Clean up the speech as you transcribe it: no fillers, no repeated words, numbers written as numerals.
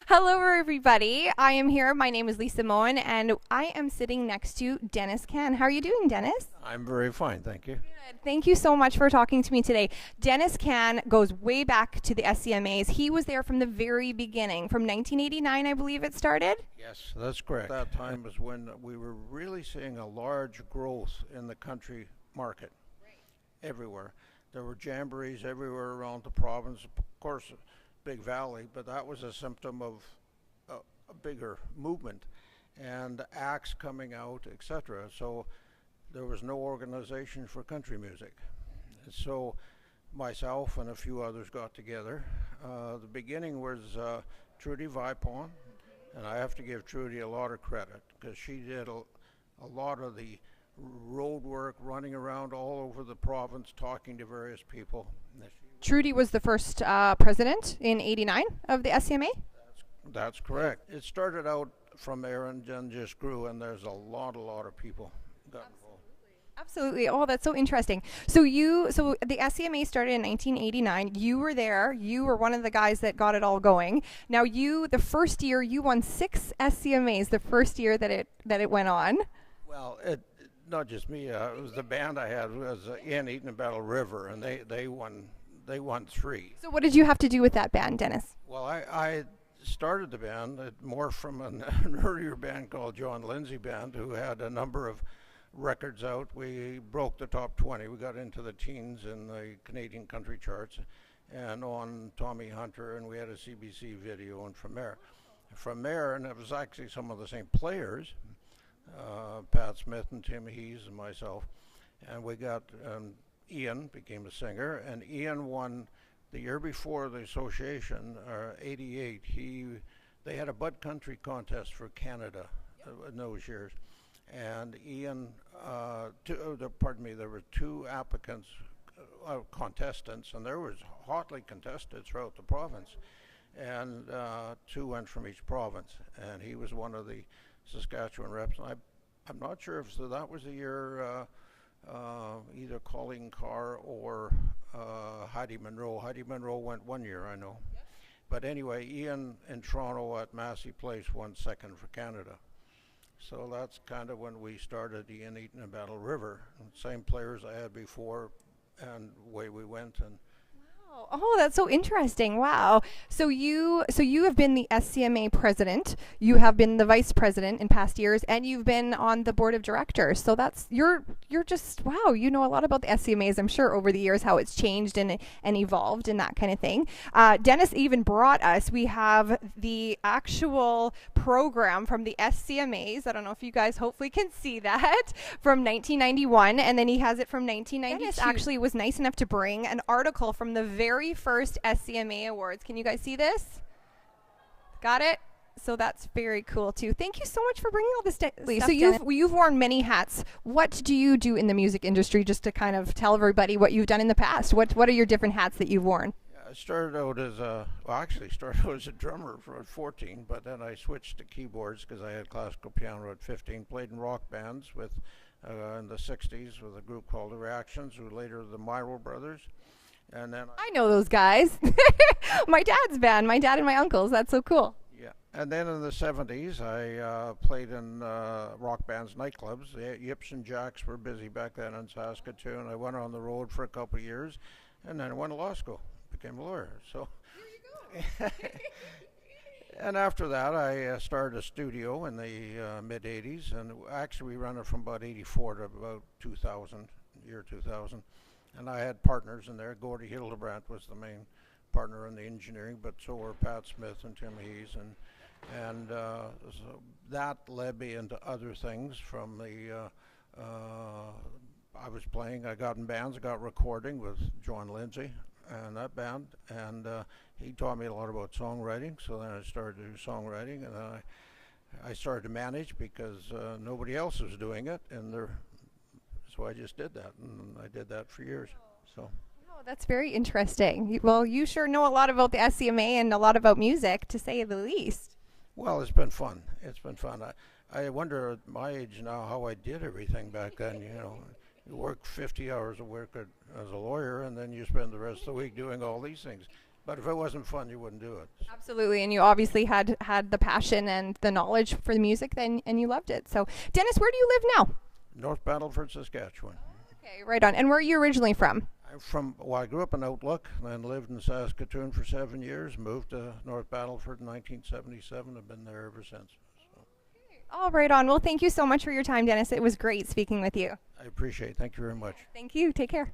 Hello, everybody. I am here. My name is Lisa Moen, and I am sitting next to Dennis Cann. How are you doing, Dennis? I'm very fine, thank you. Good. Thank you so much for talking to me today. Dennis Cann goes way back to the SCMAs. He was there from the very beginning, from 1989, I believe it started. Yes, that's correct. That time was when we were really seeing a large growth in the country market everywhere. There were jamborees everywhere around the province, of course, Big Valley, but that was a symptom of a bigger movement and acts coming out, etc. So there was no organization for country music. So myself and a few others got together. The beginning was Trudy Vipon, and I have to give Trudy a lot of credit because she did a lot of the road work, running around all over the province, talking to various people. Trudy was the first president in '89 of the SCMA? That's correct. It started out from there and then just grew, and there's a lot of people got involved. Absolutely. Oh, that's so interesting. So the SCMA started in 1989. You were there. You were one of the guys that got it all going. Now, the first year, you won 6 SCMAs. The first year that it went on. Well, not just me. It was the band I had was in Eaton and Battle River, and they won 3. So what did you have to do with that band, Dennis? Well, I started the band more from an earlier band called John Lindsay Band, who had a number of records out. We broke the top 20. We got into the teens in the Canadian country charts and on Tommy Hunter, and we had a CBC video. And from there, and it was actually some of the same players, Pat Smith and Tim Hees and myself, and we got Ian became a singer, and Ian won the year before the association, '88. They had a Bud Country contest for Canada in those years, and Ian, there were 2 applicants, contestants, and there was hotly contested throughout the province, and 2 went from each province, and he was one of the Saskatchewan reps. And I'm not sure if that was the year. Either Colleen Carr or Heidi Monroe. Heidi Monroe went 1 year, I know. Yep. But anyway, Ian in Toronto at Massey Place won 2nd for Canada. So that's kind of when we started Ian Eaton and Battle River. Same players I had before, and away we went. And oh, that's so interesting. Wow. So you have been the SCMA president, you have been the vice president in past years, and you've been on the board of directors. So you're just, wow, you know a lot about the SCMAs, I'm sure, over the years, how it's changed and evolved and that kind of thing. Dennis even brought us, we have the actual program from the SCMAs. I don't know if you guys hopefully can see that, from 1991, and then he has it from 1992. Dennis actually was nice enough to bring an article from the very first SCMA Awards. Can you guys see this? Got it? So that's very cool too. Thank you so much for bringing all this stuff. So you've worn many hats. What do you do in the music industry, just to kind of tell everybody what you've done in the past? What are your different hats that you've worn? I started out as a drummer at 14, but then I switched to keyboards because I had classical piano at 15. Played in rock bands in the 60s with a group called The Reactions, who later the Myro Brothers. And then I know those guys. My dad's band, my dad and my uncles. That's so cool. Yeah. And then in the 70s, I played in rock bands, nightclubs. The Yips and Jacks were busy back then in Saskatoon. I went on the road for a couple of years, and then I went to law school, became a lawyer. So there you go. And after that, I started a studio in the mid-'80s, and actually we ran it from about '84 to about 2000, year 2000. And I had partners in there. Gordie Hildebrandt was the main partner in the engineering, but so were Pat Smith and Tim Hees, and so that led me into other things. From the I got in bands, I got recording with John Lindsay and that band, and he taught me a lot about songwriting. So then I started to do songwriting, and I started to manage because nobody else was doing it, and so I just did that, and I did that for years. So. Oh, that's very interesting. Well, you sure know a lot about the SCMA and a lot about music, to say the least. Well, it's been fun. It's been fun. I wonder at my age now how I did everything back then. You work 50 hours a week as a lawyer, and then you spend the rest of the week doing all these things. But if it wasn't fun, you wouldn't do it. Absolutely, and you obviously had the passion and the knowledge for the music, then, and you loved it. So, Dennis, where do you live now? North Battleford, Saskatchewan. Okay, right on. And where are you originally from? Well, I grew up in Outlook, then lived in Saskatoon for 7 years, moved to North Battleford in 1977. I've been there ever since. So. All right on. Well, thank you so much for your time, Dennis. It was great speaking with you. I appreciate it. Thank you very much. Thank you. Take care.